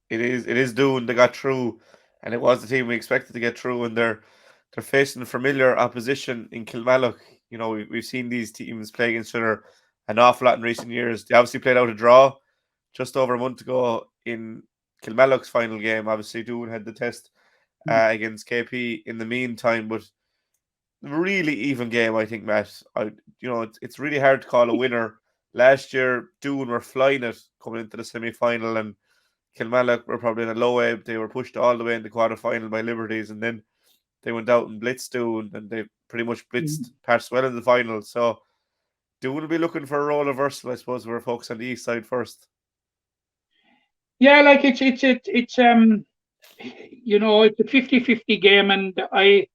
It is Doon. They got through, and it was the team we expected to get through, and they're facing familiar opposition in Kilmallock. You know, we've seen these teams play against each other an awful lot in recent years. They obviously played out a draw just over a month ago in Kilmallock's final game. Obviously, Doon had the test against KP in the meantime, but really even game, I think, Matt. It's really hard to call a winner. Last year, Doon were flying it coming into the semi final, and Kilmallock were probably in a low ebb. They were pushed all the way in the quarter final by Liberties, and then they went out and blitzed Doon, and they pretty much blitzed Parswell in the final. So Doon will be looking for a role reversal, I suppose. We're focused on the east side first. Yeah, like it's it's it's a 50-50 game, and I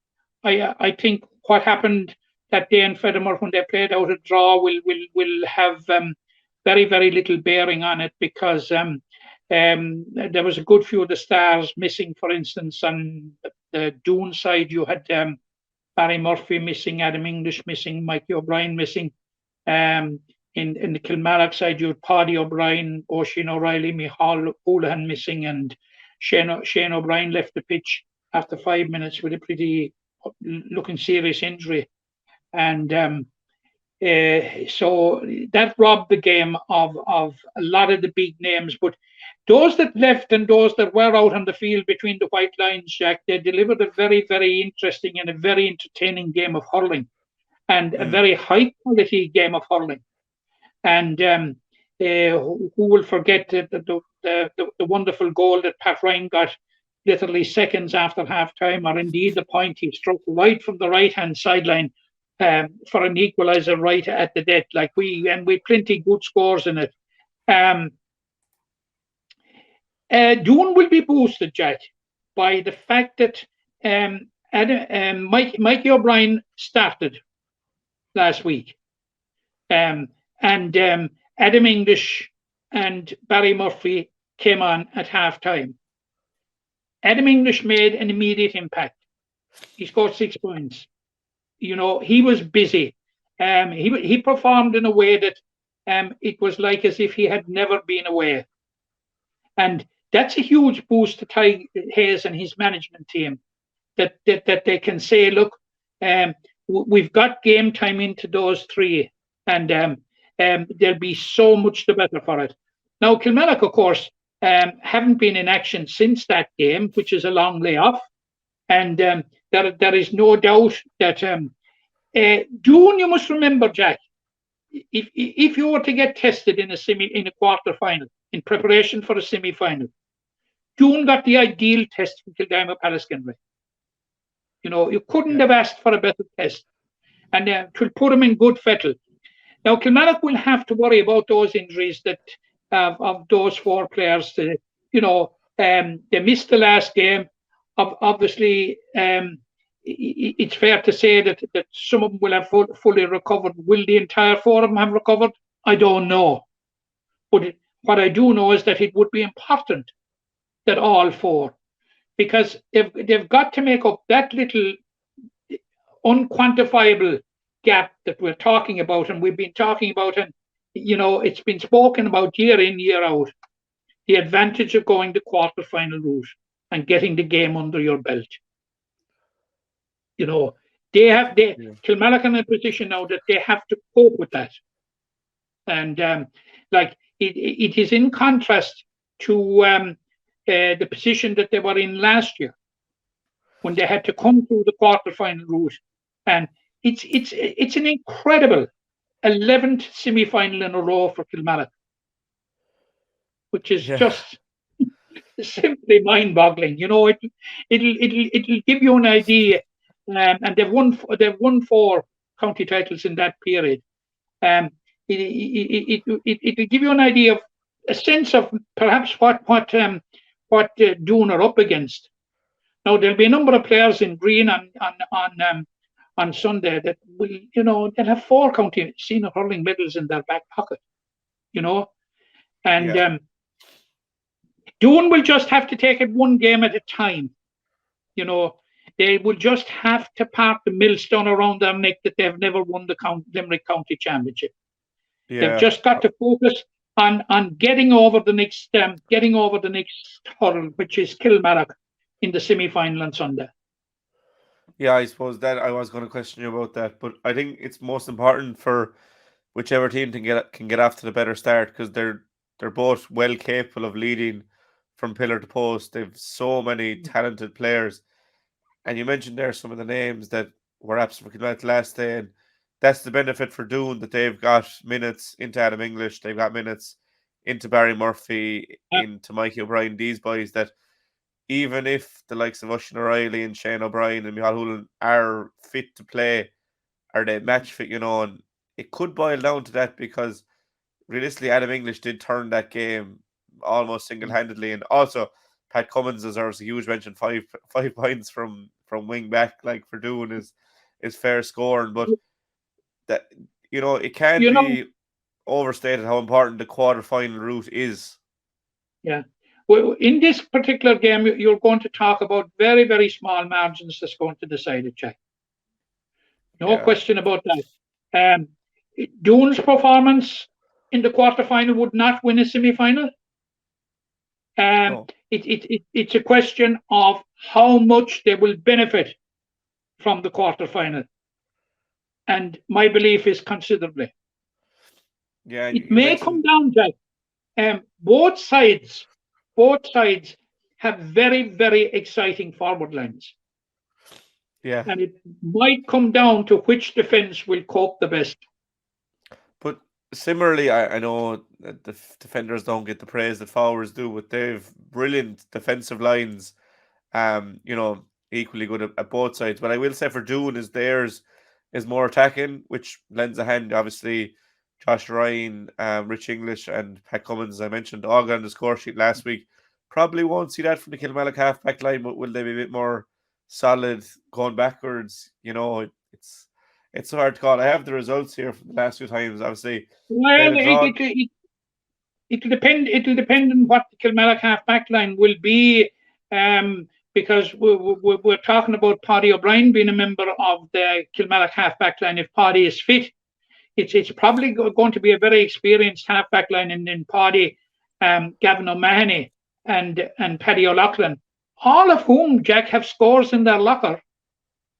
think what happened that day in Fedimore when they played out a draw will have very, very little bearing on it, because there was a good few of the stars missing. For instance, on the Doon side, you had Barry Murphy missing, Adam English missing, Mikey O'Brien missing. In the Kilmallock side, you had Paddy O'Brien, Oisin O'Reilly, Micheál Houlihan missing, and Shane O'Brien left the pitch after 5 minutes with a pretty looking serious injury. And so that robbed the game of a lot of the big names. But those that left and those that were out on the field between the white lines, Jack, they delivered a very, very interesting and a very entertaining game of hurling, and a very high quality game of hurling. And who will forget the wonderful goal that Pat Ryan got literally seconds after half time, or indeed the point he struck right from the right hand sideline for an equaliser right at the death. We plenty good scores in it. Doon will be boosted, Jack, by the fact that Mikey O'Brien started last week. And Adam English and Barry Murphy came on at half time. Adam English made an immediate impact. He scored 6 points. He was busy. He performed in a way that it was like as if he had never been away. And that's a huge boost to Ty Hayes and his management team, that they can say, look, we've got game time into those three, and there'll be so much the better for it. Now, Kilmallock, of course, haven't been in action since that game, which is a long layoff, and there is no doubt that Doon, you must remember, Jack, if you were to get tested in a quarter final in preparation for a semi final, Doon got the ideal test for Kildare Palace-Kenry. You couldn't have asked for a better test, and it will put him in good fettle. Now, Kilmallock will have to worry about those injuries that of those four players. They missed the last game. Obviously, it's fair to say that some of them will have fully recovered. Will the entire four of them have recovered? I don't know. But what I do know is that it would be important that all four, because they've got to make up that little unquantifiable gap that we're talking about, and we've been talking about, and it's been spoken about year in, year out. The advantage of going the quarter-final route and getting the game under your belt. Kilmallock in a position now that they have to cope with that, and it is in contrast to the position that they were in last year, when they had to come through the quarter-final route, and it's an incredible 11th semi-final in a row for Kilmallock, which is just simply mind-boggling. It'll give you an idea, and they've won 4 county titles in that period. It'll give you an idea of a sense of perhaps what Doon are up against. Now, there'll be a number of players in green on Sunday that will, they'll have 4 county senior hurling medals in their back pocket, and Doon will just have to take it one game at a time. They will just have to part the millstone around their neck that they've never won the Limerick County Championship. They've just got to focus on getting over the next hurdle, which is Kilmallock in the semi-final on Sunday. Yeah, I suppose that I was going to question you about that, but I think it's most important for whichever team can get off to the better start, because they're both well capable of leading from pillar to post. They've so many talented players, and you mentioned there some of the names that were absent for last day, and that's the benefit for Doon, that they've got minutes into Adam English, they've got minutes into Barry Murphy, into Mikey O'Brien. These boys that, even if the likes of Oisin O'Reilly and Shane O'Brien and Michal Hoolan are fit to play, are they match fit, and it could boil down to that, because realistically Adam English did turn that game almost single-handedly, and also Pat Cummins deserves a huge mention. Five points from wing back, like, for Doon is fair scoring, but that, it can't be overstated how important the quarter-final route is. Yeah. Well, in this particular game, you're going to talk about very, very small margins that's going to decide it, Jack. No question about that. Doon's performance in the quarterfinal would not win a semi-final. No. It's a question of how much they will benefit from the quarterfinal, and my belief is considerably. Yeah, it may come down, Jack. Both sides have very, very exciting forward lines. Yeah. And it might come down to which defense will cope the best. But similarly, I know that the defenders don't get the praise that forwards do, but they've brilliant defensive lines, equally good at both sides. But I will say for Doon, is theirs is more attacking, which lends a hand, obviously. Josh Ryan, Rich English, and Pat Cummins, as I mentioned, all on the score sheet last week. Probably won't see that from the Kilmallock half-back line, but will they be a bit more solid going backwards? It's hard to call. I have the results here from the last few times, obviously. Well, it'll depend on what the Kilmallock half-back line will be, because we're talking about Paddy O'Brien being a member of the Kilmallock half-back line. If Paddy is fit, it's probably going to be a very experienced half-back line in Paddy, Gavin O'Mahony, and Paddy O'Loughlin, all of whom, Jack, have scores in their locker.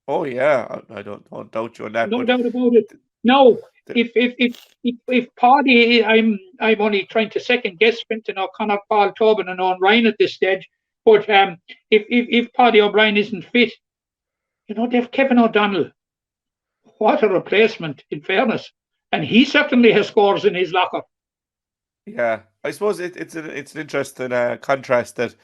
Oh yeah, I don't doubt you on that. No doubt about it. No, if Paddy, I'm only trying to second guess Fintan O'Connor, Paul Tobin, and Owen Ryan at this stage. But if Paddy O'Brien isn't fit, they've Kevin O'Donnell. What a replacement, in fairness, and he certainly has scores in his locker. Yeah, I suppose it's an interesting contrast that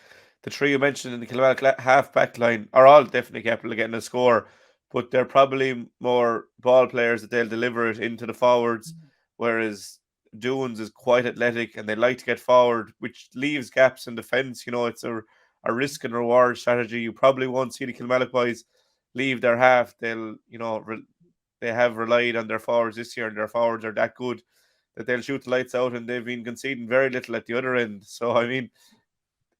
the three you mentioned in the Kilmallock half-back line are all definitely capable of getting a score, but they're probably more ball players that they'll deliver it into the forwards, whereas Doon's is quite athletic and they like to get forward, which leaves gaps in defence. It's a risk and reward strategy. You probably won't see the Kilmallock boys leave their half. They'll, they have relied on their forwards this year, and their forwards are that good that they'll shoot the lights out, and they've been conceding very little at the other end. So, I mean,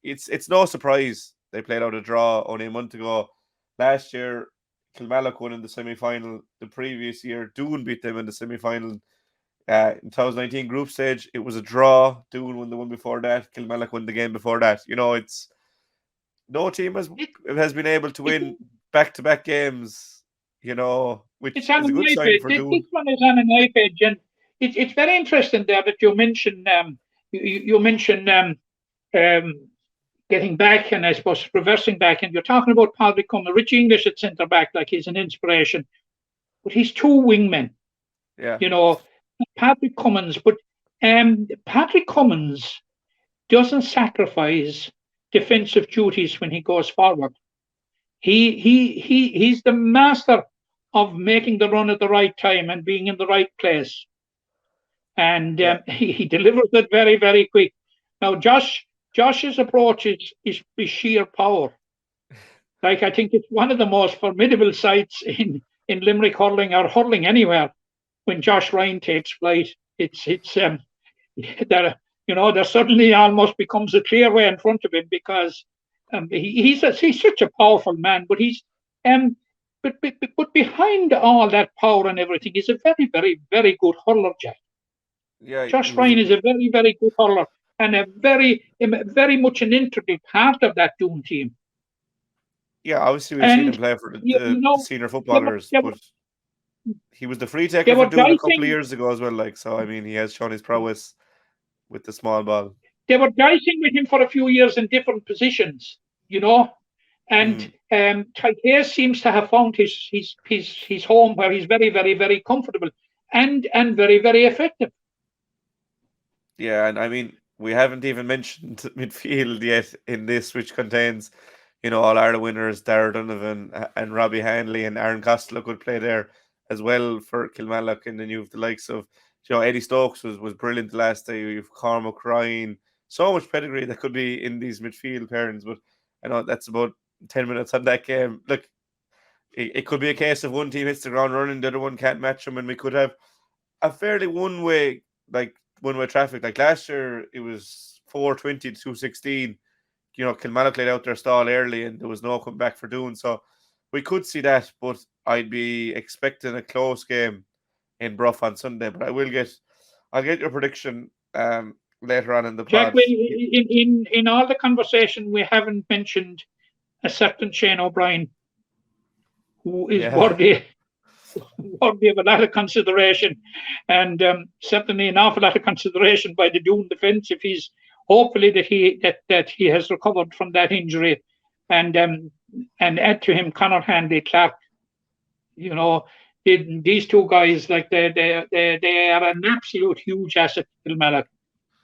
it's no surprise they played out a draw only a month ago. Last year, Kilmallock won in the semi-final. The previous year, Doon beat them in the semi-final. In 2019 group stage, it was a draw. Doon won the one before that. Kilmallock won the game before that. It's no team has been able to win back-to-back games, which is a good sign for Doon. This one is on an iPad, and it's very interesting there that you mentioned getting back, and I suppose reversing back, and you're talking about Patrick Cummins, Rich English at centre back, like he's an inspiration, but he's two wingmen. Yeah. Patrick Cummins, but Patrick Cummins doesn't sacrifice defensive duties when he goes forward. He's the master of making the run at the right time and being in the right place, and he delivers it very, very quick. Now, Josh's approach is sheer power. Like, I think it's one of the most formidable sights in Limerick hurling, or hurling anywhere, when Josh Ryan takes flight. There suddenly almost becomes a clear way in front of him, because he's such a powerful man. But but behind all that power and everything, he's a very, very, very good hurler, Jack. Yeah, Josh he was. Ryan is a very, very good hurler and a very much an integral part of that Doon team. Yeah, obviously we've seen him And play for you the know, senior they were, footballers, they were, but he was the free they taker for were Doon a couple of dicing years ago as well. Like, so I mean, he has shown his prowess with the small ball. they were dicing with him for a few years in different positions, you know. And Mm. Tyke seems to have found his home where he's very, very, very comfortable and very, very effective. Yeah, and I mean, we haven't even mentioned midfield yet in this, which contains, all Ireland winners, Darragh Donovan and Robbie Hanley and Aaron Costello could play there as well for Kilmallock. And then you've the likes of, Eddie Stokes was brilliant the last day. You've Cormac Ryan, so much pedigree that could be in these midfield pairings. But I know that's about 10 minutes on that game. Look, it could be a case of one team hits the ground running, the other one can't match them, and we could have a fairly one way traffic. Like last year, it was 420 to 216. Kilmallock laid out their stall early, and there was no coming back for doing so. We could see that, but I'd be expecting a close game in Bruff on Sunday. But I'll get your prediction later on in the Jack, pod. in all the conversation, we haven't mentioned a certain Shane O'Brien, who is Yeah, worthy of a lot of consideration, and certainly an awful lot of consideration by the Doon defence if he's hopefully that he has recovered from that injury, and add to him Conor Hanley Clark. You know, these two guys, like they are an absolute huge asset to Kilmallock,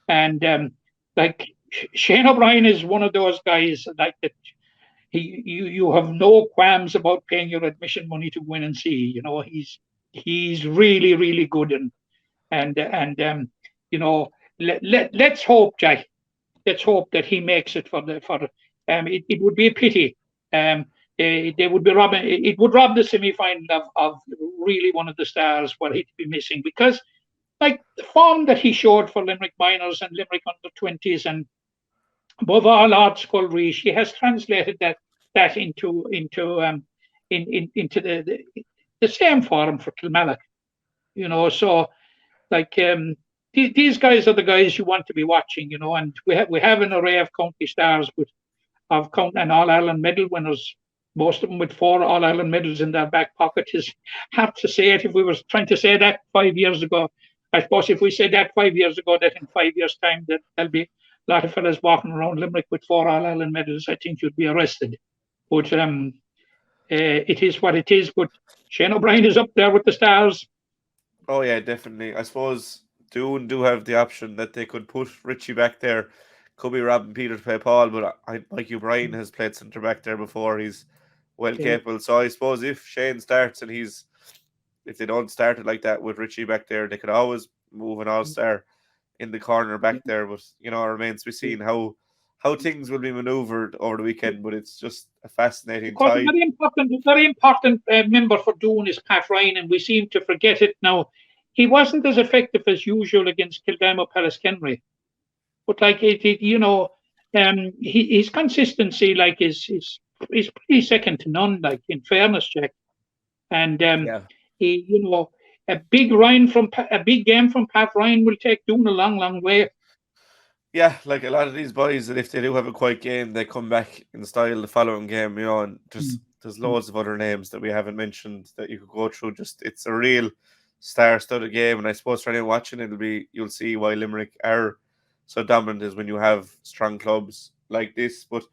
and like Shane O'Brien is one of those guys like that. You have no qualms about paying your admission money to go in and see. He's really, really good, and you know let's hope, Jack. Let's hope that he makes it for. It would be a pity. They would be robbing. It would rob the semi final of really one of the stars what he'd be missing, because like the form that he showed for Limerick minors and Limerick under 20s and above all odds Reach, he has translated that into the same form for Kilmallock. So like these guys are the guys you want to be watching, and we have an array of county stars of county and All Ireland medal winners, most of them with 4 All Ireland medals in their back pocket. Is hard to say it. If we were trying to say that 5 years ago, I suppose if we said that 5 years ago, that in 5 years' time that there'll be a lot of fellas walking around Limerick with 4 All Ireland medals, I think you'd be arrested. But it is what it is. But Shane O'Brien is up there with the stars. oh yeah, definitely. I suppose Doon do have the option that they could put Richie back there. Could be Robin Peter to play Paul, but Mikey O'Brien has played centre back there before. He's well Yeah. capable. So I suppose if Shane starts and if they don't start it like that with Richie back there, they could always move an all star in the corner back there. But it remains to be seen how things will be manoeuvred over the weekend. But it's just a fascinating Of course, tie. a very important member for Doon is Pat Ryan, and we seem to forget it now. He wasn't as effective as usual against Kildamo Pallaskenry, but like his consistency like is pretty second to none. Like in fairness, Jack, and Yeah. he a big game from Pat Ryan will take Doon a long, long way. Yeah, like a lot of these boys, that if they do have a quiet game, they come back in style the following game, and there's loads of other names that we haven't mentioned that you could go through. Just it's a real star-studded game, and I suppose for anyone watching, you'll see why Limerick are so dominant is when you have strong clubs like this. But